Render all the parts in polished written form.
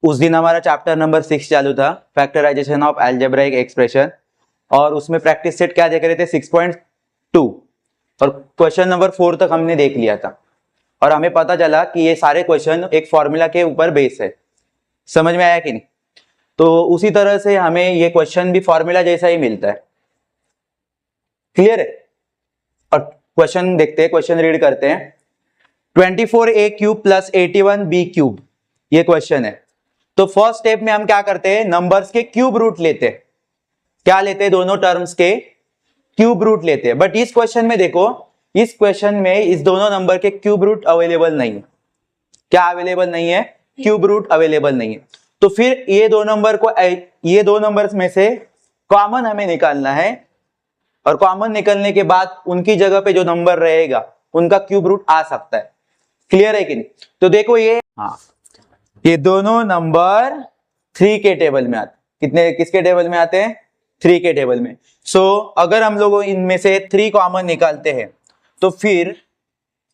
उस दिन हमारा चैप्टर नंबर 6 चालू था, फैक्टराइजेशन ऑफ अलजेब्राइक एक्सप्रेशन, और उसमें प्रैक्टिस सेट क्या देख रहे थे 6.2, और क्वेश्चन नंबर 4 तक हमने देख लिया था और हमें पता चला कि ये सारे क्वेश्चन एक फॉर्मूला के ऊपर बेस है। समझ में आया कि नहीं? तो उसी तरह से हमें ये क्वेश्चन भी फॉर्मूला जैसा ही मिलता है। क्लियर है? और क्वेश्चन देखते हैं, क्वेश्चन रीड करते हैं। 24a cube plus 81b cube, ये क्वेश्चन है। तो फर्स्ट स्टेप में हम क्या करते हैं, नंबर्स के क्यूब रूट लेते हैं। क्या लेते हैं? दोनों टर्म्स के क्यूब रूट लेते हैं। बट इस क्वेश्चन में देखो, इस क्वेश्चन में इस दोनों नंबर के क्यूब रूट अवेलेबल नहीं है। क्या अवेलेबल नहीं है? क्यूब रूट अवेलेबल नहीं है। तो फिर ये दो नंबर्स में से कॉमन हमें निकालना है, और कॉमन निकलने के बाद उनकी जगह पे जो नंबर रहेगा उनका क्यूब रूट आ सकता है। क्लियर है कि नहीं? तो देखो ये, हाँ, ये दोनों नंबर 3 के टेबल में आते। किसके टेबल में आते हैं? 3 के टेबल में। सो अगर हम लोग इनमें से 3 कॉमन निकालते हैं तो फिर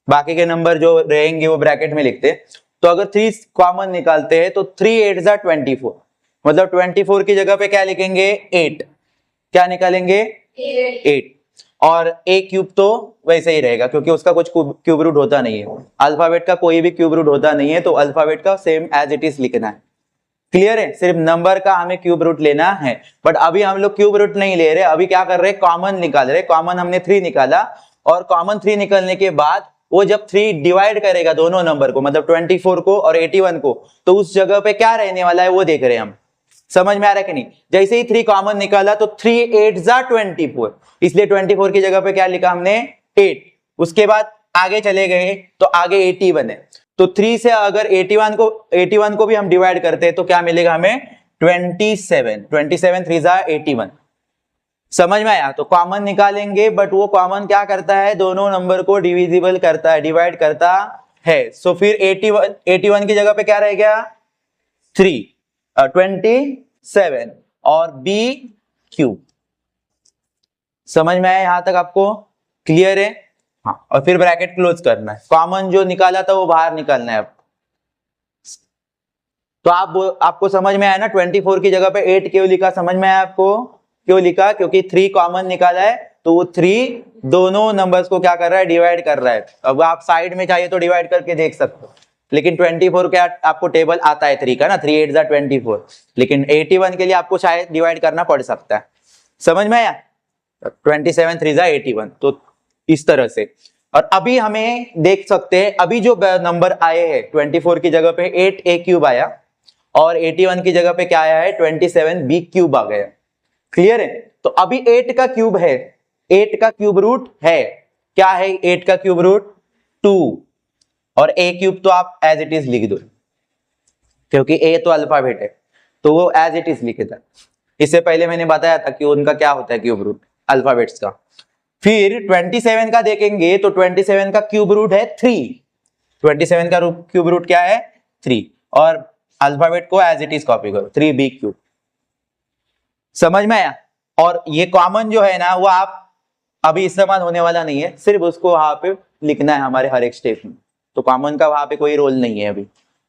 बाकी के नंबर जो रहेंगे वो ब्रैकेट में लिखते हैं। तो अगर 3 कॉमन निकालते हैं तो 3 8 जा 24, मतलब 24 की जगह पे क्या लिखेंगे? 8। क्या निकालेंगे? 8। और a क्यूब तो वैसे ही रहेगा क्योंकि उसका कुछ क्यूब रूट होता नहीं है। अल्फाबेट का कोई भी क्यूब रूट होता नहीं है, तो अल्फाबेट का सेम एज इट इज लिखना है। क्लियर है? सिर्फ नंबर का हमें क्यूब रूट लेना है। बट अभी हम लोग क्यूब रूट नहीं ले रहे, अभी क्या कर रहे हैं? कॉमन निकाल रहे। कॉमन हमने 3 निकाला, और कॉमन 3 निकलने के बाद वो जब 3 डिवाइड करेगा दोनों नंबर को, मतलब 24 को और 81 को, तो उस जगह पे क्या रहने वाला है वो देख रहे हैं हम। समझ में आ रहा है कि नहीं? जैसे ही 3 कॉमन निकाला तो 3 8 जा 24, इसलिए 24 की जगह पे क्या लिखा हमने? 8। उसके बाद आगे चले गए तो आगे 81 है, तो 3 से अगर 81 को भी हम डिवाइड करते हैं तो क्या मिलेगा हमें? 27। 27 3 जा 81। समझ में आया? तो कॉमन निकालेंगे, बट वो कॉमन क्या करता है? दोनों नंबर को डिविजिबल करता है, डिवाइड करता है। सो फिर 81 की जगह पे क्या रह गया? 3 27 और b क्यूब। समझ में आया यहां तक आपको? क्लियर है? हाँ, और फिर ब्रैकेट क्लोज करना है। कॉमन जो निकाला था वो बाहर निकालना है अब। तो आपको समझ में आया ना? 24 की जगह पे 8 क्यों लिखा? समझ में आया आपको क्यों लिखा? क्योंकि 3 कॉमन निकाला है, तो वो 3 दोनों नंबर्स को क्या कर रहा है? डिवाइड कर रहा है। अब आप साइड में चाहिए तो डिवाइड करके देख सकते हो, लेकिन 24 का आपको टेबल आता है 3 का ना, 3 8 जा 24, लेकिन 81 के लिए आपको शायद डिवाइड करना पड़ सकता है। समझ में आया? 27 3 जा 81, तो इस तरह से। और अभी हमें देख सकते हैं, अभी जो नंबर आए हैं 24 की जगह पे 8a क्यूब आया, और 81 की जगह पे क्या आया है? 27b क्यूब आ गया। क्लियर है? तो अभी 8 का क्यूब है, 8 का क्यूब रूट है। क्या है 8 का क्यूब रूट? 2। और a क्यूब तो आप एज इट इज लिख दो, क्योंकि a तो अल्फाबेट है, तो वो एज इट इज लिखे था। इससे पहले मैंने बताया था कि उनका क्या होता है क्यूब रूट अल्फाबेट्स का। फिर 27 का देखेंगे तो 27 का क्यूब रूट है 3। 27 का क्यूब रूट क्या है? 3। और अल्फाबेट को एज इट इज कॉपी करो, 3b क्यूब। समझ में आया? और ये कॉमन जो है ना, वो आप अभी इस्तेमाल होने वाला नहीं है, सिर्फ उसको वहां पे लिखना है हमारे हर एक स्टेप में। तो कॉमन का वहां पे कोई रोल नहीं है अभी।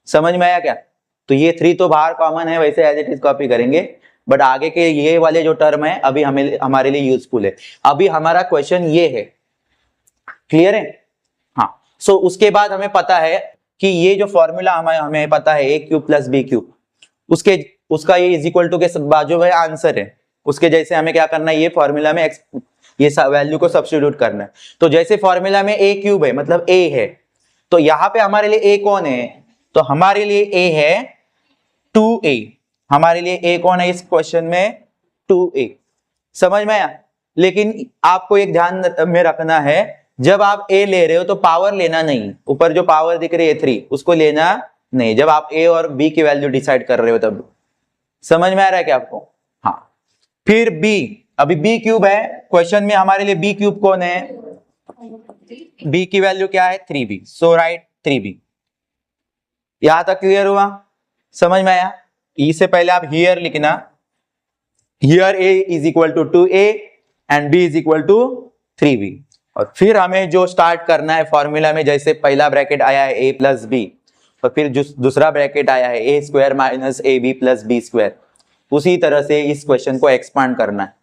समझ में आया क्या? तो ये 3 तो बाहर कॉमन है, वैसे एज इट इज कॉपी करेंगे, बट आगे के ये वाले जो टर्म है अभी हमारे लिए यूजफुल है। अभी हमारा क्वेश्चन ये है। क्लियर है? हाँ। सो उसके बाद हमें पता है कि ये जो फॉर्मूला हमें पता है a cube plus b cube, उसका ये इज इक्वल टू के बाजू में आंसर है, उसके जैसे हमें क्या करना है? ये फॉर्मूला में ये वैल्यू को सब्स्टिट्यूट करना है। तो जैसे फॉर्मूला में a क्यूब है, मतलब a है, तो यहां पे हमारे लिए a कौन है? तो हमारे लिए a है 2a। हमारे लिए a कौन है इस क्वेश्चन में? 2a। समझ में आया? लेकिन आपको एक ध्यान में रखना है, जब आप a ले रहे हो तो पावर लेना नहीं, ऊपर जो पावर दिख रही है 3 उसको लेना नहीं, जब आप a और b की वैल्यू डिसाइड कर रहे हो तब। समझ में आ रहा है क्या आपको? हाँ। फिर b, अभी b क्यूब है क्वेश्चन में, हमारे लिए b क्यूब कौन है? b की वैल्यू क्या है? 3b। सो राइट 3b। यहां तक क्लियर हुआ? समझ में आया? इससे पहले आप हियर लिखना, here a is equal to 2a and b is equal to 3b। और फिर हमें जो स्टार्ट करना है फॉर्मूला में, जैसे पहला ब्रैकेट आया है a प्लस b, और फिर दूसरा ब्रैकेट आया है a square minus a b plus B square, उसी तरह से इस क्वेश्चन को एक्सपांड करना है,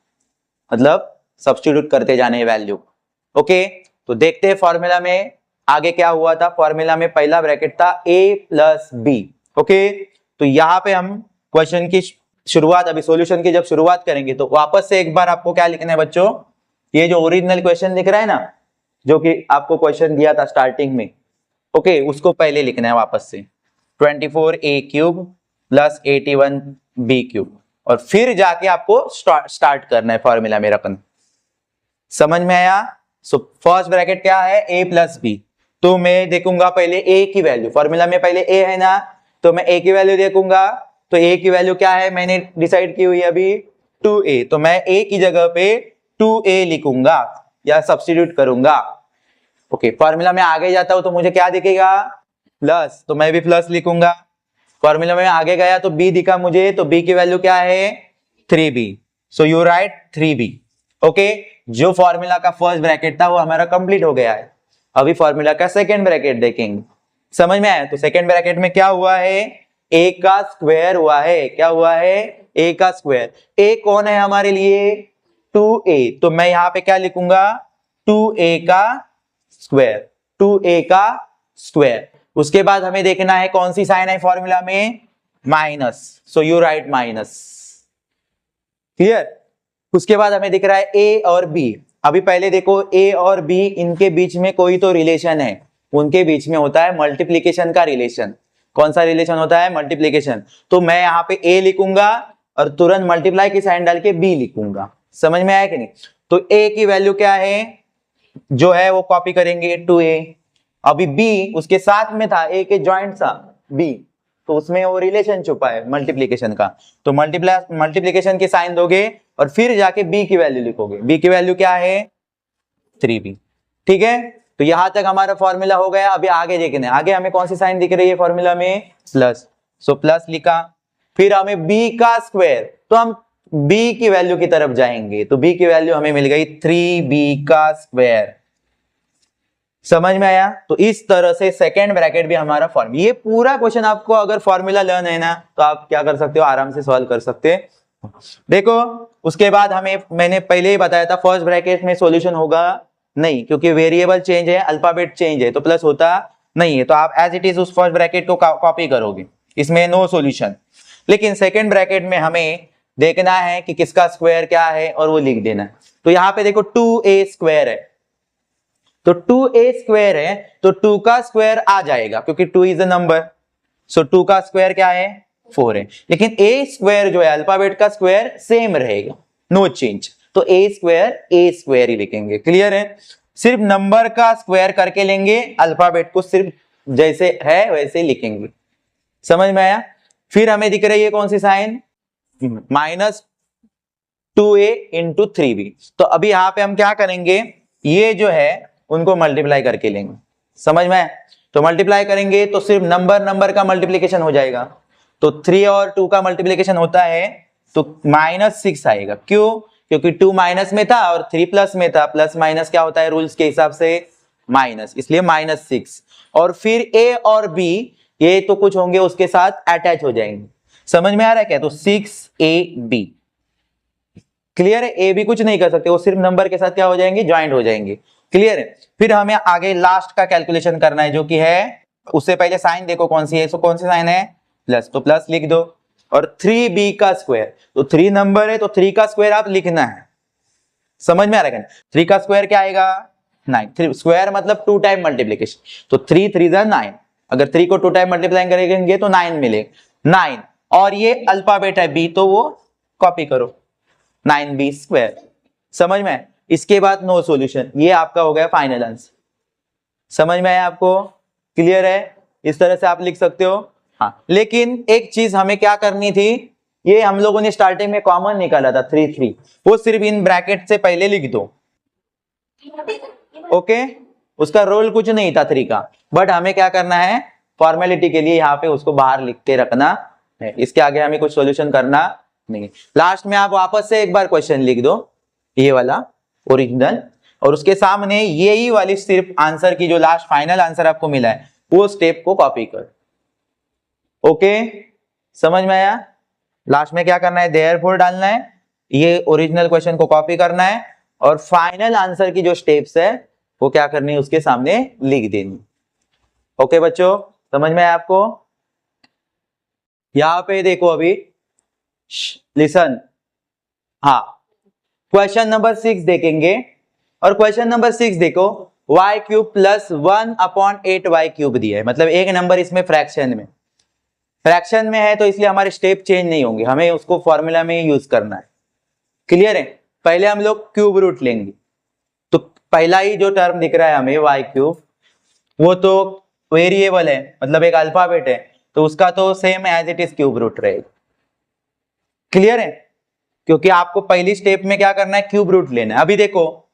मतलब सब्स्टिट्यूट करते जाने वैल्यू। ओके, तो देखते हैं फॉर्मूला में आगे क्या हुआ था। फॉर्मूला में पहला ब्रैकेट था a प्लस बी। ओके, तो यहाँ पे हम क्वेश्चन की शुरुआत, अभी सॉल्यूशन की जब शुरुआत करेंगे तो वापस से एक बार आपको क्या लिखना है बच्चों, ये जो ओरिजिनल क्वेश्चन दिख रहा है ना, जो कि आपको क्वेश्चन दिया था स्टार्टिंग में, ओके, उसको पहले लिखना है वापस से 24a cube plus 81b cube, और फिर जाके आपको स्टार्ट करना है फॉर्मूला में रखना। समझ में आया? सो फर्स्ट ब्रैकेट क्या है, a प्लस बी, तो मैं देखूंगा पहले a की वैल्यू, फॉर्मूला में पहले a है ना, तो मैं a की वैल्यू देखूंगा, तो a की वैल्यू क्या है मैंने डिसाइड की हुई है अभी 2a, तो मैं a की जगह पे 2a लिखूंगा या सब्स्टिट्यूट करूंगा। ओके, फॉर्मूला में आगे जाता हूं तो मुझे क्या दिखेगा, प्लस, तो मैं भी प्लस लिखूंगा। फॉर्मूला में आगे गया तो b दिखा मुझे, तो b की वैल्यू क्या है 3b, so you right 3b। Okay, जो फॉर्मूला का फर्स्ट ब्रैकेट था वो हमारा कंप्लीट हो गया है। अभी फॉर्मूला का सेकंड ब्रैकेट देखेंगे। समझ में आया? तो सेकंड ब्रैकेट में क्या हुआ है, a का स्क्वायर हुआ है। क्या हुआ है, a का स्क्वायर। a कौन है हमारे लिए, 2a, तो मैं यहाँ पे क्या लिखूंगा 2a का स्क्वायर, 2a का स्क्वायर। उसके बाद हमें देखना है कौन सी साइन है फॉर्मूला में, minus, so you right minus. Clear? उसके बाद हमें दिख रहा है a और b। अभी पहले देखो a और b, इनके बीच में कोई तो रिलेशन है, उनके बीच में होता है मल्टीप्लीकेशन का रिलेशन। कौन सा रिलेशन होता है, मल्टीप्लीकेशन। तो मैं यहाँ पे a लिखूंगा और तुरंत मल्टीप्लाई की साइन डाल के b लिखूंगा। समझ में आया कि नहीं? तो a की वैल्यू क्या है, जो है वो कॉपी करेंगे 2a। अभी b उसके साथ में था, a के जॉइंट था b, तो उसमें वो रिलेशन छुपा है मल्टीप्लीकेशन का, तो मल्टीप्लीकेशन की साइन दोगे और फिर जाके b की वैल्यू लिखोगे। b की वैल्यू क्या है 3b। ठीक है, तो यहां तक हमारा फॉर्मूला हो गया। अभी आगे देखने, आगे हमें कौन सी साइन दिख रही है फॉर्मूला में, प्लस, सो प्लस लिखा। फिर हमें b का स्क्वायर, तो हम b की वैल्यू की तरफ जाएंगे, तो b की वैल्यू हमें मिल गई 3b का स्क्वायर। समझ में आया? तो इस तरह से सेकेंड ब्रैकेट भी हमारा फॉर्मूला। ये पूरा क्वेश्चन आपको अगर फॉर्मूला लर्न है ना, तो आप क्या कर सकते हो, आराम से सॉल्व कर सकते हैं। देखो, उसके बाद मैंने पहले ही बताया था फर्स्ट ब्रैकेट में सॉल्यूशन होगा नहीं, क्योंकि वेरिएबल चेंज है, अल्फाबेट चेंज है, तो प्लस होता नहीं है, तो आप एज इट इज उस फर्स्ट ब्रैकेट को कॉपी करोगे, इसमें नो सॉल्यूशन। लेकिन सेकेंड ब्रैकेट में हमें देखना है कि किसका स्क्वायर क्या है और वो लिख देना है। तो यहाँ पे देखो 2a स्क्वायर है, तो 2a स्क्वायर है, तो 2 का स्क्वायर आ जाएगा क्योंकि 2 इज अ नंबर, सो 2 का स्क्वायर क्या है 4 है। लेकिन a स्क्वायर जो है अल्फाबेट का स्क्वायर सेम रहेगा, नो चेंज, तो a स्क्वायर ही लिखेंगे। क्लियर है? सिर्फ नंबर का स्क्वायर करके लेंगे, अल्फाबेट को सिर्फ जैसे है वैसे लिखेंगे। समझ में आया? फिर हमें दिख रही है कौन सी sign, minus 2a into 3b। तो अभी यहां पे हम क्या करेंगे, ये जो है उनको मल्टीप्लाई करके लेंगे। समझ में? तो मल्टीप्लाई करेंगे तो सिर्फ नंबर का मल्टीप्लीकेशन हो जाएगा, तो 3 और 2 का मल्टीप्लीकेशन होता है तो -6 आएगा। क्यों? क्योंकि 2 माइनस में था और 3 प्लस में था, प्लस माइनस क्या होता है रूल्स के हिसाब से माइनस, इसलिए -6। और फिर a और b ये तो कुछ होंगे उसके साथ अटैच हो जाएंगे। समझ में आ रहा है क्या? तो 6ab। क्लियर है? a भी कुछ नहीं कर सकते, वो सिर्फ नंबर के साथ क्या हो जाएंगे, ज्वाइंट हो जाएंगे। क्लियर है? फिर हमें आगे लास्ट का कैलकुलेशन करना है, जो कि है, उससे पहले साइन देखो कौन सी है, सो कौन सी साइन है, प्लस, तो प्लस लिख दो। और 3b का स्क्वायर, तो 3 नंबर है तो 3 का स्क्वायर आप लिखना है। समझ में आ रहा है? 3 का स्क्वायर क्या आएगा 9, 3 स्क्वायर मतलब 2 टाइम मल्टीप्लीकेशन, तो 3 3 9। अगर 3 को 2 टाइम मल्टीप्लाई करेंगे तो 9 मिलेगा, 9। और ये अल्फाबेट है b, तो वो कॉपी करो 9b स्क्वायर। समझ में? इसके बाद नो सॉल्यूशन, ये आपका हो गया फाइनल आंसर। समझ में आया आपको? क्लियर है? इस तरह से आप लिख सकते हो। हाँ, लेकिन एक चीज हमें क्या करनी थी, ये हम लोगों ने स्टार्टिंग में कॉमन निकाला था 3 3, वो सिर्फ इन ब्रैकेट से पहले लिख दो। ओके, उसका रोल कुछ नहीं था 3 का, बट हमें क्या करना है, फॉर्मेलिटी के लिए यहाँ पे उसको बाहर लिख के रखना है, इसके आगे हमें कुछ सॉल्यूशन करना नहीं। लास्ट में आप वापस से एक बार क्वेश्चन लिख दो, ये वाला ओरिजिनल, और उसके सामने यही वाली सिर्फ आंसर की जो लास्ट फाइनल आंसर आपको मिला है वो स्टेप को कॉपी कर। ओके, समझ में आया? लास्ट में क्या करना है, देयरफॉर डालना है, ये ओरिजिनल क्वेश्चन को कॉपी करना है और फाइनल आंसर की जो स्टेप्स है वो क्या करनी है, उसके सामने लिख देनी। ओके बच्चों, समझ में आया आपको? यहां पे देखो अभी, लिसन, हाँ, क्वेश्चन नंबर 6 देखेंगे और क्वेश्चन नंबर 6 देखो, y cube plus 1/8 y cube दिया है, मतलब एक नंबर इसमें फ्रैक्शन में है तो इसलिए हमारे स्टेप चेंज नहीं होंगे, हमें उसको फॉर्मूला में यूज करना है। क्लियर है? पहले हम लोग क्यूब रूट लेंगे, तो पहला ही जो टर्म दिख रहा है हमें y क्यूब, वो तो वेरिएबल है, मतलब एक अल्फाबेट है, तो उसका तो same as it is cube root रहेगा। क्लियर है? क्योंकि आपको पहली स्टेप में क्या करना है, क्यूब रूट लेना है। अभी देखो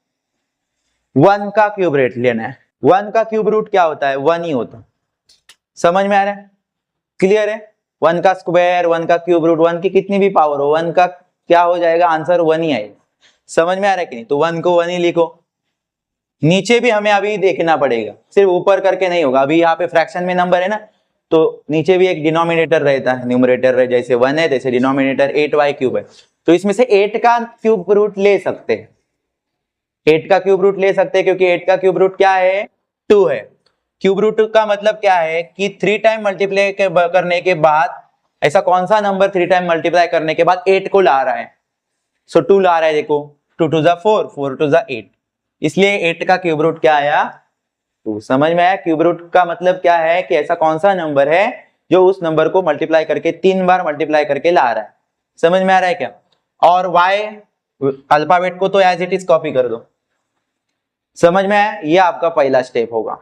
1 का क्यूब रूट लेना है, 1 का क्यूब रूट क्या होता है, 1 ही होता है। समझ में आ रहा है? क्लियर है? 1 का स्क्वायर, 1 का क्यूब रूट, 1 की कितनी भी पावर हो, 1 का क्या हो जाएगा, आंसर 1 ही आएगा। समझ में आ रहा है कि नहीं? तो 1 को 1 ही लिखो। नीचे भी हमें अभी देखना पड़ेगा, सिर्फ ऊपर करके नहीं होगा। अभी यहाँ पे फ्रैक्शन में नंबर है ना, तो नीचे भी एक डिनोमिनेटर रहता है, न्यूमरेटर रहे, जैसे 1 है जैसे डिनोमिनेटर 8y क्यूब है, तो इसमें से 8 का क्यूब रूट ले सकते हैं, 8 का क्यूब रूट ले सकते हैं, क्योंकि 8 का क्यूब रूट क्या है, 2 है। क्यूब रूट का मतलब क्या है कि 3 टाइम मल्टीप्लाई करने के बाद, ऐसा कौन सा नंबर 3 टाइम मल्टीप्लाई करने के बाद 8 को ला रहा है, सो 2 ला रहा है। देखो 2 2 4, 4 2 8, इसलिए 8 का क्यूब रूट क्या आया, 2। समझ में आया? क्यूब रूट का मतलब क्या है कि ऐसा कौन सा नंबर है जो उस नंबर को मल्टीप्लाई करके 3 बार मल्टीप्लाई करके ला रहा है। समझ में आ रहा है क्या? और y अल्फाबेट को तो एज इट इज कॉपी कर दो। समझ में आया? ये आपका पहला स्टेप होगा।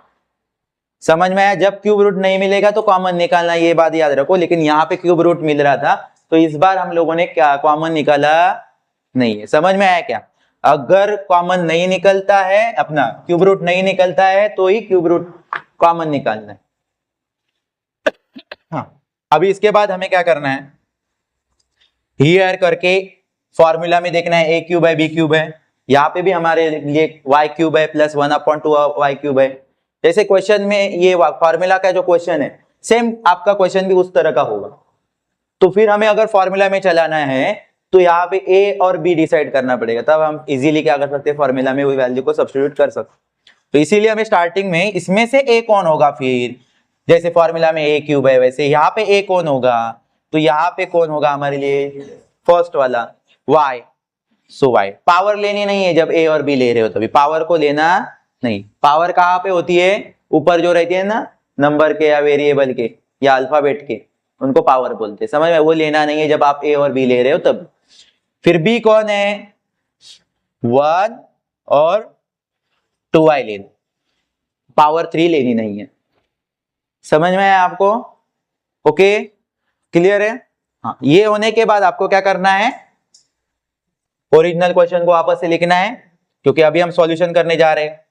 समझ में आया? जब क्यूब रूट नहीं मिलेगा तो कॉमन निकालना, ये बात याद रखो। लेकिन यहाँ पे क्यूब रूट मिल रहा था, तो इस बार हम लोगों ने क्या कॉमन निकाला नहीं है। समझ में आया क्या? अगर कॉमन नहीं निकलता है, अपना क्यूब रूट नहीं निकलता है, तो ही क्यूब रूट कॉमन निकालना है। हाँ, अभी इसके बाद हमें क्या करना है, हियर करके फॉर्मूला में देखना है, ए क्यूब है बी क्यूब है, यहाँ पे भी हमारे लिए वाई क्यूब है प्लस 1/2 वाई क्यूब है। जैसे क्वेश्चन में ये फॉर्मूला का जो क्वेश्चन है, सेम आपका क्वेश्चन भी उस तरह का होगा। तो फिर हमें अगर फॉर्मूला में चलाना है तो यहाँ पे ए और बी डिसाइड करना पड़ेगा, तब हम इजीली क्या कर सकते हैं, फॉर्मूला में वही वैल्यू को सब्स्टिट्यूट कर सकते। तो इसीलिए हमें स्टार्टिंग में इसमें से ए कौन होगा, फिर जैसे फॉर्मूला में ए क्यूब है वैसे यहाँ पे ए कौन होगा, तो यहाँ पे कौन होगा हमारे लिए, फर्स्ट वाला y। सो y पावर लेनी नहीं है, जब ए और बी ले रहे हो तभी पावर को लेना नहीं। पावर कहाँ पे होती है, ऊपर जो रहती है ना, नंबर के या वेरिएबल के या अल्फाबेट के, उनको पावर बोलते हैं। समझ में? वो लेना नहीं है जब आप ए और बी ले रहे हो तब। फिर बी कौन है, 1 और 2y लेना, पावर 3 लेनी नहीं है। समझ में आया आपको? ओके, क्लियर है? हाँ, ये होने के बाद आपको क्या करना है, ओरिजिनल क्वेश्चन को वापस से लिखना है, क्योंकि अभी हम सॉल्यूशन करने जा रहे हैं।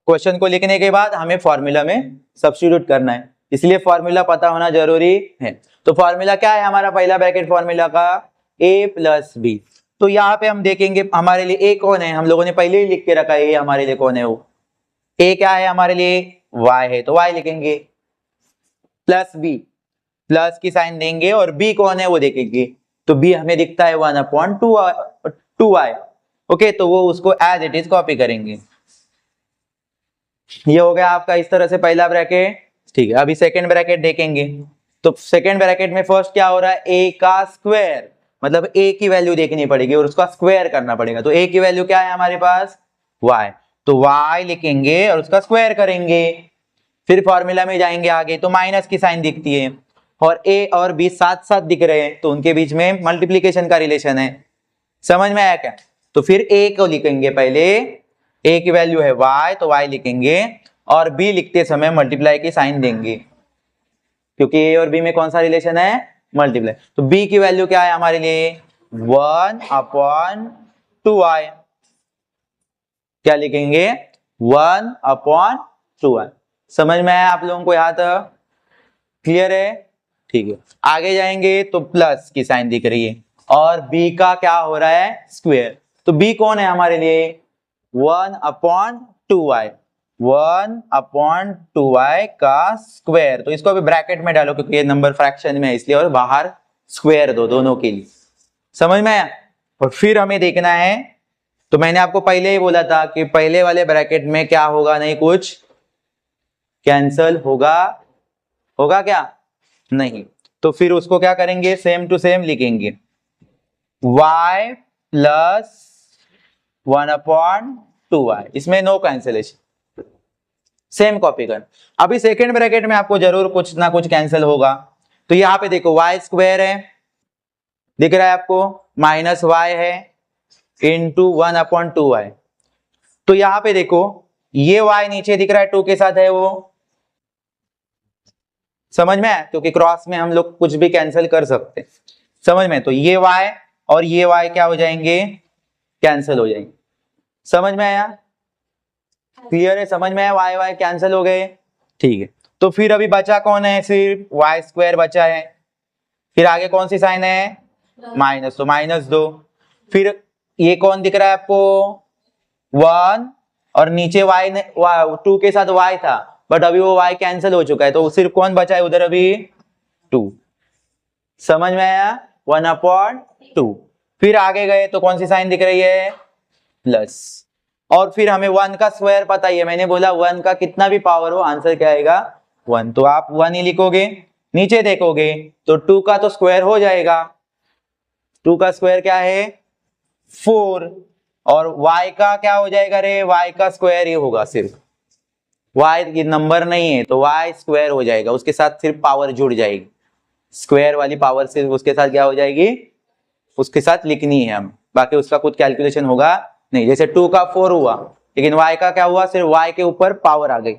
क्वेश्चन को लिखने के बाद हमें फॉर्मूला में सब्स्टिट्यूट करना है, इसलिए फॉर्मूला पता होना जरूरी है। तो फॉर्मूला क्या है हमारा, पहला ब्रैकेट फॉर्मूला का a प्लस बी। तो यहाँ पे हम देखेंगे हमारे लिए a कौन है, हम लोगों ने पहले ही लिख के रखा है a हमारे लिए कौन है, वो a क्या है हमारे लिए, y है, तो y लिखेंगे, प्लस b, प्लस की साइन देंगे, और b कौन है वो देखेंगे, तो b हमें दिखता है 1/2y। ओके, तो वो उसको एज इट इज कॉपी करेंगे। ये हो गया आपका इस तरह से पहला ब्रैकेट। ठीक है, अभी सेकंड ब्रैकेट देखेंगे। तो सेकंड ब्रैकेट में फर्स्ट क्या हो रहा है, a का स्क्वायर, मतलब a की वैल्यू देखनी पड़ेगी और उसका स्क्वायर करना पड़ेगा। तो a की वैल्यू क्या है हमारे पास, y, तो y लिखेंगे और उसका स्क्वायर करेंगे। फिर फॉर्मूला में जाएंगे आगे, तो माइनस की साइन दिखती है और a और b साथ साथ दिख रहे हैं, तो उनके बीच में मल्टीप्लीकेशन का रिलेशन है। समझ में आया क्या? तो फिर a को लिखेंगे, पहले a की वैल्यू है y, तो y लिखेंगे, और b लिखते समय मल्टीप्लाई की साइन देंगे, क्योंकि a और b में कौन सा रिलेशन है, मल्टीप्लाई। तो b की वैल्यू क्या है हमारे लिए, 1/2y। क्या लिखेंगे, 1/2y। समझ में आया आप लोगों को यहाँ तक? क्लियर है? ठीक है, आगे जाएंगे तो प्लस की साइन दिख रही है और b का क्या हो रहा है, स्क्वायर। तो b कौन है हमारे लिए, 1/2y। 1/2y का स्क्वायर। तो इसको अभी ब्रैकेट में डालो क्योंकि ये नंबर फ्रैक्शन में है इसलिए, और बाहर स्क्वायर दो दोनों के लिए। समझ में आया? और फिर हमें देखना है, तो मैंने आपको पहले ही बोला था कि पहले वाले ब्रैकेट में क्या होगा, नहीं कुछ कैंसल होगा। होगा क्या? नहीं। तो फिर उसको क्या करेंगे, सेम टू सेम लिखेंगे, y प्लस 1/2y, इसमें नो कैंसिलेशन, सेम कॉपी कर। अभी सेकेंड ब्रैकेट में आपको जरूर कुछ ना कुछ कैंसिल होगा। तो यहां पे देखो y स्क्वायर है, दिख रहा है आपको, माइनस y है इंटू 1/2y। तो यहां पे देखो ये y नीचे दिख रहा है 2 के साथ है वो, समझ में आया? क्योंकि क्रॉस में हम लोग कुछ भी कैंसिल कर सकते हैं, समझ में? तो ये y और ये y क्या हो जाएंगे, कैंसिल हो जाएंगे। समझ में आया? क्लियर है? समझ में आया? y y कैंसिल हो गए, ठीक है। तो फिर अभी बचा कौन है, सिर्फ y स्क्वायर बचा है। फिर आगे कौन सी साइन है, माइनस, तो माइनस दो। फिर ये कौन दिख रहा है आपको, 1, और नीचे y ने 2 के साथ y था, बट अभी वो y कैंसिल हो चुका है, तो सिर्फ कौन बचा है उधर अभी, 2। समझ में आया? 1/2। फिर आगे गए तो कौन सी साइन दिख रही है, प्लस। और फिर हमें 1 का स्क्वायर पता ही है, मैंने बोला 1 का कितना भी पावर हो आंसर क्या आएगा, 1। तो आप 1 ही लिखोगे। नीचे देखोगे तो 2 का तो स्क्वायर हो जाएगा, 2 का स्क्वायर क्या है, 4। और y का क्या हो जाएगा रे, y का स्क्वायर ही होगा सिर्फ, y ये नंबर नहीं है तो y स्क्वायर हो जाएगा, उसके साथ सिर्फ पावर जुड़ जाएगी, स्क्वायर वाली पावर सिर्फ उसके साथ क्या हो जाएगी, उसके साथ लिखनी है हम, बाकी उसका कुछ कैलकुलेशन होगा नहीं। जैसे 2 का 4 हुआ, लेकिन y का क्या हुआ, सिर्फ y के ऊपर पावर आ गई।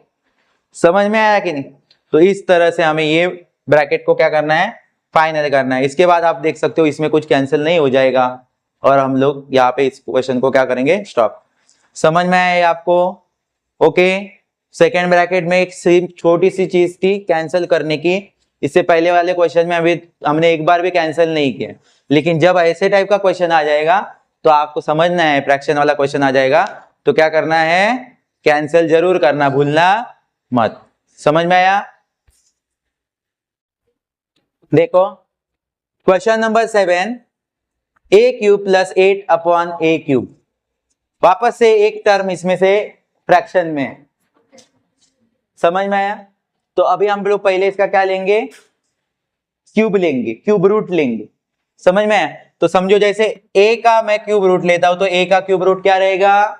समझ में आया कि नहीं? तो इस तरह से हमें ये ब्रैकेट को क्या करना है, फाइनल करना है। इसके बाद आप देख सकते हो इसमें कुछ कैंसिल नहीं हो जाएगा, और हम लोग यहाँ पे इस क्वेश्चन को क्या करेंगे, स्टॉप। समझ में आया आपको? ओके। सेकेंड ब्रैकेट में एक छोटी सी चीज थी कैंसिल करने की, इससे पहले वाले क्वेश्चन में अभी हमने एक बार भी कैंसिल नहीं किया, लेकिन जब ऐसे टाइप का क्वेश्चन आ जाएगा तो आपको समझना है, फ्रैक्शन वाला क्वेश्चन आ जाएगा तो क्या करना है, कैंसिल जरूर करना, भूलना मत। समझ में आया? देखो क्वेश्चन नंबर 7, a³ + 8/a³। वापस से एक टर्म इसमें से फ्रैक्शन में है। समझ में आया? तो अभी हम लोग पहले इसका क्या लेंगे, क्यूब लेंगे, क्यूब रूट लेंगे। समझ में आया? तो समझो जैसे a का मैं क्यूब रूट लेता हूं तो a का क्यूब रूट क्या रहेगा,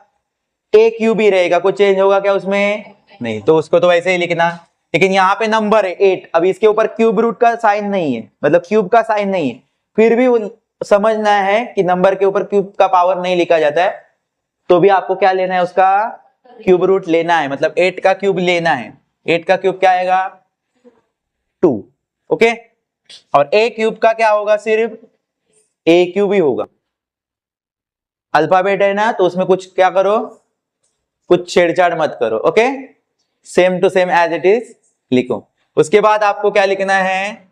a³ ही रहेगा, कुछ चेंज होगा क्या उसमें, नहीं। तो उसको तो वैसे ही लिखना, लेकिन यहाँ पे नंबर है 8, अब इसके ऊपर क्यूब रूट का साइन नहीं है, मतलब क्यूब का साइन नहीं है, फिर भी समझना है कि नंबर के ऊपर क्यूब का पावर नहीं लिखा जाता है, तो भी आपको क्या लेना है, उसका क्यूब रूट लेना है, मतलब 8 का क्यूब लेना है। 8 का क्यूब क्या आएगा, 2। ओके। और a³ का क्या होगा, सिर्फ a³ ही होगा। अल्फाबेट है ना, तो उसमें कुछ क्या करो, कुछ छेड़छाड़ मत करो। Okay, same to same as it is लिखो। उसके बाद आपको क्या लिखना है,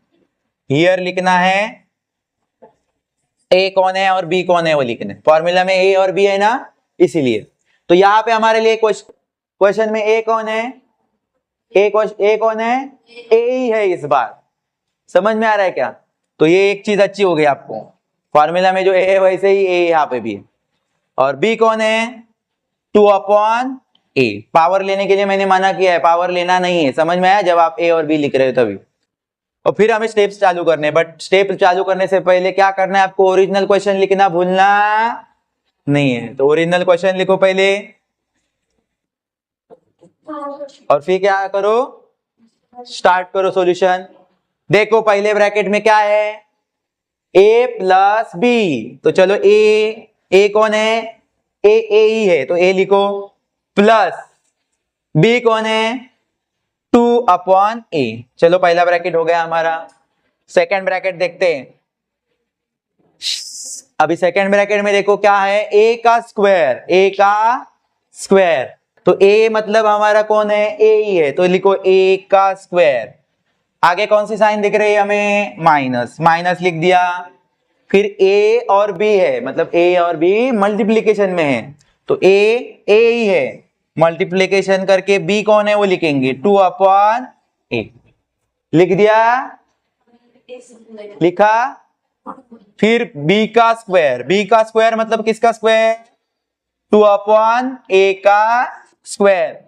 हियर लिखना है a कौन है और b कौन है वो लिखना है। फॉर्मूला में a और b है ना, इसीलिए। तो यहां पे हमारे लिए क्वेश्चन में a कौन है, a कौन है, a ही है इस बार। समझ में आ रहा है क्या? तो ये एक चीज अच्छी हो गई आपको, फॉर्मूला में जो a है वैसे ही a यहाँ पे भी है। और b कौन है, 2/a। पावर लेने के लिए मैंने मना किया है, पावर लेना नहीं है। समझ में आया? जब आप a और b लिख रहे हो तभी। और फिर हमें स्टेप्स चालू करने हैं, बट स्टेप चालू करने से पहले क्या करना है आपको, ओरिजिनल क्वेश्चन लिखना भूलना नहीं है। तो ओरिजिनल क्वेश्चन लिखो पहले, और फिर क्या करो, स्टार्ट करो सॉल्यूशन। देखो पहले ब्रैकेट में क्या है, a + b। तो चलो a कौन है, a ही है तो a लिखो, प्लस b कौन है, 2/a। चलो पहला ब्रैकेट हो गया हमारा। सेकंड ब्रैकेट देखते हैं। अभी सेकंड ब्रैकेट में देखो क्या है, a का स्क्वायर, a का स्क्वायर। तो a मतलब हमारा कौन है, a ही है, तो लिखो a का स्क्वायर। आगे कौन सी साइन दिख रही है हमें, माइनस, माइनस लिख दिया। फिर a और b है, मतलब a और b मल्टीप्लीकेशन में है, तो a ही है, मल्टीप्लीकेशन करके b कौन है वो लिखेंगे 2/a। लिख दिया, लिखा। फिर b का स्क्वायर मतलब किसका स्क्वायर 2/a का स्क्वायर।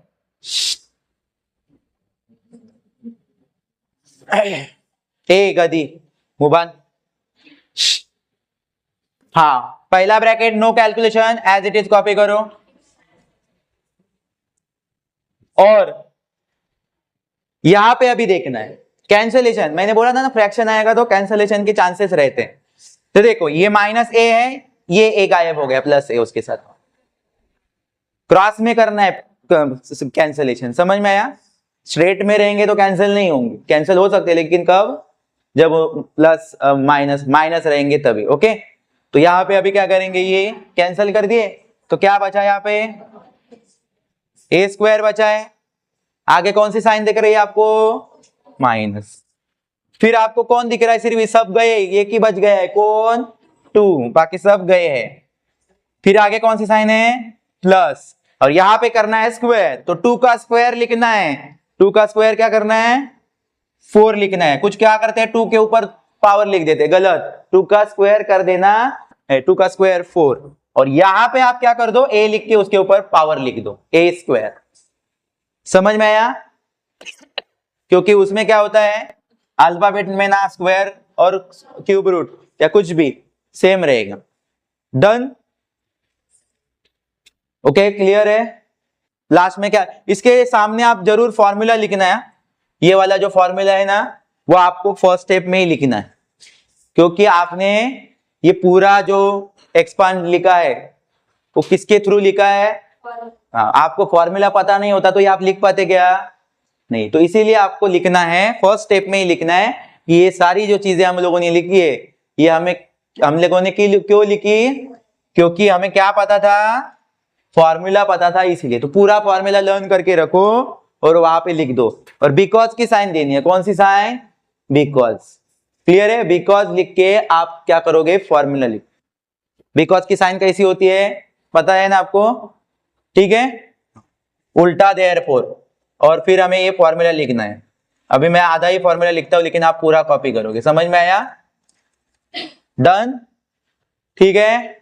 ए गदी मुबान। हाँ, पहला bracket no calculation as it is copy करो। और यहां पे अभी देखना है कैंसलेशन। मैंने बोला था ना फ्रैक्शन आएगा तो कैंसलेशन के चांसेस रहते हैं। तो देखो ये माइनस ए है, ये ए गायब हो गया, प्लस ए उसके साथ क्रॉस में करना है कैंसलेशन। समझ में आया? स्ट्रेट में रहेंगे तो कैंसिल नहीं होंगे, कैंसिल हो सकते हैं लेकिन कब, जब प्लस माइनस रहेंगे तभी। ओके, तो यहाँ पे अभी क्या करेंगे, ये कैंसिल कर दिए तो क्या बचा यहाँ पे ए स्क्वायर बचा है। आगे कौन सी साइन दिख रही है आपको माइनस। फिर आपको कौन दिख रहा है, सिर्फ सब गए, एक ही बच गया है कौन 2, बाकी सब गए हैं। फिर आगे कौन सी साइन है प्लस, और यहां पे करना है स्क्वायर, तो 2 का स्क्वायर लिखना है। 2 का स्क्वायर क्या करना है 4 लिखना है। कुछ क्या करते हैं 2 के ऊपर पावर लिख देते, गलत। 2 का स्क्वायर कर देना है 2 का स्क्वायर 4, और यहां पे आप क्या कर दो a लिख के उसके ऊपर पावर लिख दो a स्क्वायर। समझ में आया? क्योंकि उसमें क्या होता है अल्फाबेट में ना स्क्वायर और क्यूब रूट या कुछ भी सेम रहेगा। डन? ओके, क्लियर है? लास्ट में क्या, इसके सामने आप जरूर फॉर्मूला लिखना है। ये वाला जो फॉर्मूला है ना वो आपको फर्स्ट स्टेप में ही लिखना है, क्योंकि आपने ये पूरा जो एक्सपांड लिखा है वो किसके थ्रू लिखा है। हाँ, आपको फॉर्मूला पता नहीं होता तो ये आप लिख पाते क्या नहीं, तो इसीलिए आपको लिखना है फर्स्ट स्टेप में ही लिखना है कि ये सारी जो चीजें हम लोगों ने लिखी है ये हम लोगों ने क्यों लिखी, क्योंकि हमें क्या पता था फॉर्मूला पता था इसलिए। तो पूरा फॉर्मूला लर्न करके रखो और वहां पे लिख दो। और बिकॉज की साइन देनी है, कौन सी साइन बिकॉज। क्लियर है? बिकॉज लिख के आप क्या करोगे फॉर्मूला लिख। बिकॉज की साइन कैसी होती है पता है ना आपको, ठीक है, उल्टा देयरफॉर। और फिर हमें ये फॉर्मूला लिखना है। अभी मैं आधा ही फॉर्मूला लिखता हूं लेकिन आप पूरा कॉपी करोगे। समझ में आया? डन? ठीक है,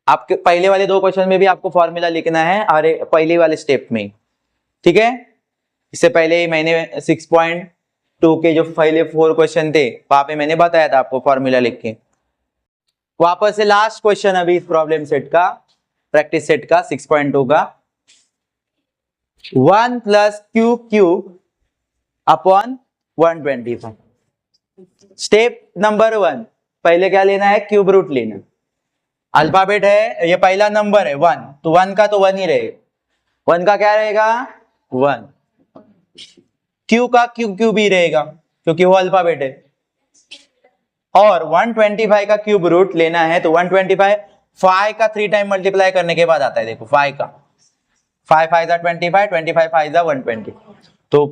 आपके पहले वाले 2 क्वेश्चन में भी आपको फॉर्मूला लिखना है, अरे पहले वाले स्टेप में, ठीक है। इससे पहले ही मैंने 6.2 के जो पहले 4 क्वेश्चन थे वहां पे मैंने बताया था आपको फॉर्मूला लिख के। वापस से लास्ट क्वेश्चन अभी इस प्रॉब्लम सेट का, प्रैक्टिस सेट का 6.2 का, 1 + क्यूब अपॉन 125। स्टेप नंबर 1, पहले क्या लेना है क्यूब रूट लेना। अल्फाबेट है, ये पहला नंबर है 1, तो 1 का तो 1 ही रहेगा। 1 का क्या रहेगा 1, क्यू का क्यूब ही रहेगा क्योंकि वो अल्फाबेट है। और 125 का क्यूब रूट लेना है, तो 125 5 का 3 टाइम मल्टीप्लाई करने के बाद आता है। देखो 5 का 5 5 25, 25 5 120। तो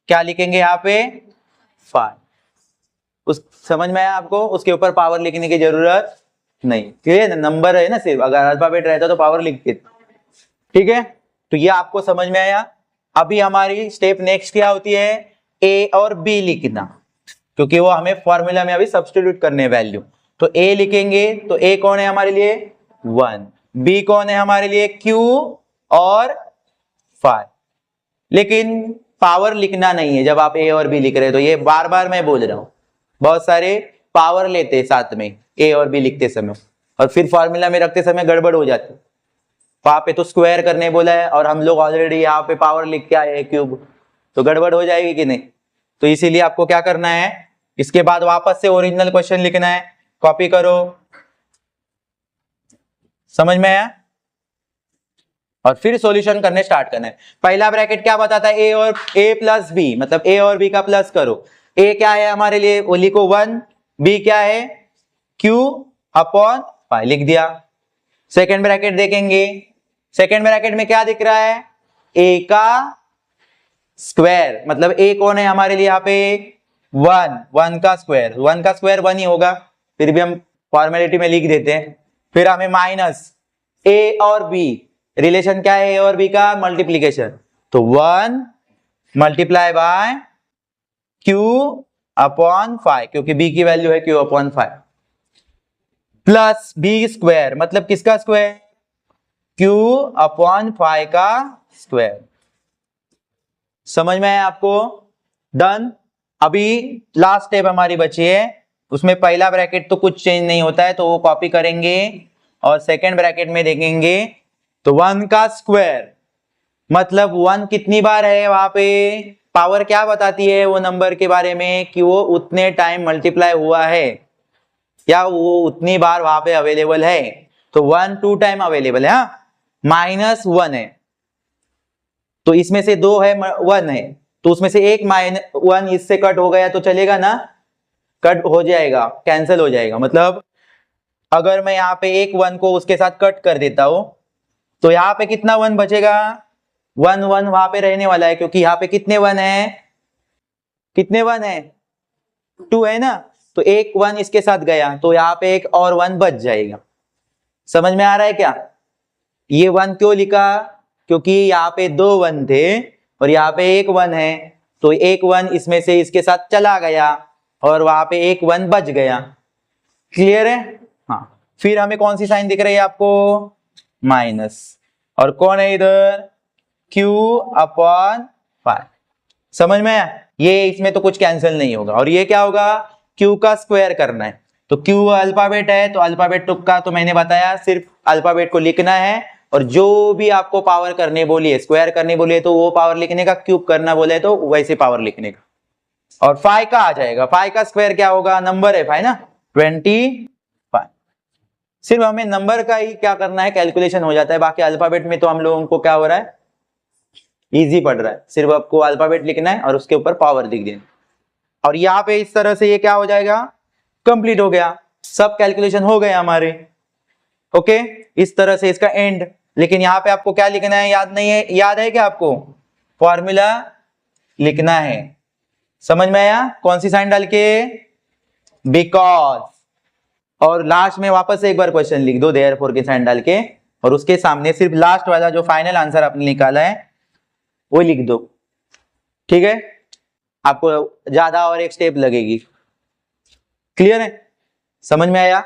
क्या लिखेंगे यहाँ पे 5। उस समझ में आया आपको? उसके ऊपर पावर लिखने की जरूरत नहीं, क्लियर? नंबर है ना सिर्फ, अगर अल्फाबेट रहता तो पावर लिखते। ठीक है, तो ये आपको समझ में आया। अभी हमारी स्टेप नेक्स्ट क्या होती है, ए और बी लिखना, क्योंकि वो हमें फॉर्मूला में अभी सब्स्टिट्यूट करने वैल्यू। तो ए लिखेंगे, तो ए कौन है हमारे लिए 1, बी कौन है हमारे लिए क्यू और 5। लेकिन पावर लिखना नहीं है जब आप ए और बी लिख रहे हैं, तो ये बार बार मैं बोल रहा हूं, बहुत सारे पावर लेते साथ में ए और बी लिखते समय, और फिर फॉर्मूला में रखते समय गड़बड़ हो जाती। वहां पे तो स्क्वायर करने बोला है और हम लोग ऑलरेडी यहाँ पे पावर लिख के आए हैं क्यूब, तो गड़बड़ हो जाएगी कि नहीं। तो इसीलिए आपको क्या करना है, इसके बाद वापस से ओरिजिनल क्वेश्चन लिखना है, कॉपी करो। समझ में आया? और फिर सॉल्यूशन करने स्टार्ट करना है। पहला ब्रैकेट क्या बताता है, ए और ए प्लस बी, मतलब ए और बी का प्लस करो। ए क्या है हमारे लिए, वो लिखो 1, बी क्या है क्यू अपॉन 5 लिख दिया। सेकेंड ब्रैकेट देखेंगे, सेकेंड ब्रैकेट में क्या दिख रहा है, ए का स्क्वायर, मतलब ए कौन है हमारे लिए यहाँ पे 1, 1 का स्क्वायर, 1 का स्क्वायर 1 ही होगा, फिर भी हम फॉर्मेलिटी में लिख देते हैं। फिर हमें माइनस ए और बी, रिलेशन क्या है ए और बी का? मल्टीप्लीकेशन। तो 1 मल्टीप्लाई बाय क्यू अपॉन 5, क्योंकि बी की वैल्यू है Q upon 5, plus B square, मतलब किसका स्क्वायर? क्यू अपॉन 5 का स्क्वायर। समझ में आया आपको? डन। अभी लास्ट स्टेप हमारी बची है, उसमें पहला ब्रैकेट तो कुछ चेंज नहीं होता है, तो वो कॉपी करेंगे और सेकेंड ब्रैकेट में देखेंगे तो 1 का स्क्वायर, मतलब 1 कितनी बार है वहां पे? पावर क्या बताती है वो नंबर के बारे में? कि वो उतने टाइम मल्टीप्लाई हुआ है या वो उतनी बार वहां पे अवेलेबल है। तो 1 2 टाइम अवेलेबल है। -1 है, तो इसमें से 2 है, 1 है, तो उसमें से एक -1 इससे कट हो गया तो चलेगा ना? कट हो जाएगा, कैंसिल हो जाएगा। मतलब अगर मैं यहाँ पे एक 1 को उसके साथ कट कर देता हूं तो यहाँ पे कितना 1 बचेगा? 1 1 वहां पे रहने वाला है, क्योंकि यहाँ पे कितने 1 है? कितने 1 है? 2 है ना, तो एक 1 इसके साथ गया तो यहाँ पे एक और 1 बच जाएगा। समझ में आ रहा है क्या? ये 1 क्यों लिखा? क्योंकि यहाँ पे 2 1 थे और यहाँ पे एक 1 है, तो एक 1 इसमें से इसके साथ चला गया और वहां पे एक 1 बच गया। क्लियर है? हाँ। फिर हमें कौन सी साइन दिख रही है आपको? माइनस। और कौन है इधर? Q upon 5। समझ में आया? ये इसमें तो कुछ कैंसिल नहीं होगा। और ये क्या होगा? Q का स्क्वायर करना है, तो Q अल्फाबेट है, तो अल्फाबेट तुक्का, तो मैंने बताया सिर्फ अल्फाबेट को लिखना है, और जो भी आपको पावर करने बोली है, स्क्वायर करने बोली है तो वो पावर लिखने का, क्यूब करना बोले तो वैसे पावर लिखने का। और 5 का आ जाएगा, 5 का स्क्वायर क्या होगा? नंबर है 5 ना, 25। सिर्फ हमें नंबर का ही क्या करना है, कैलकुलेशन हो जाता है। बाकी अल्फाबेट में तो हम लोगों को क्या हो रहा है, इजी पड़ रहा है। सिर्फ आपको अल्फाबेट लिखना है और उसके ऊपर पावर लिख देना, और यहाँ पे इस तरह से ये क्या हो जाएगा? कंप्लीट हो गया, सब कैलकुलेशन हो गए हमारे। ओके, इस तरह से इसका एंड। लेकिन यहाँ पे आपको क्या लिखना है, याद नहीं है? याद है क्या आपको? फॉर्मूला लिखना है। समझ में आया? कौन सी साइन डाल के? बिकॉज। और लास्ट में वापस से एक बार क्वेश्चन लिख दो देयरफॉर की साइन डाल के, और उसके सामने सिर्फ लास्ट वाला जो फाइनल आंसर आपने निकाला है वो लिख दो। ठीक है? आपको ज्यादा और एक स्टेप लगेगी। क्लियर है? समझ में आया?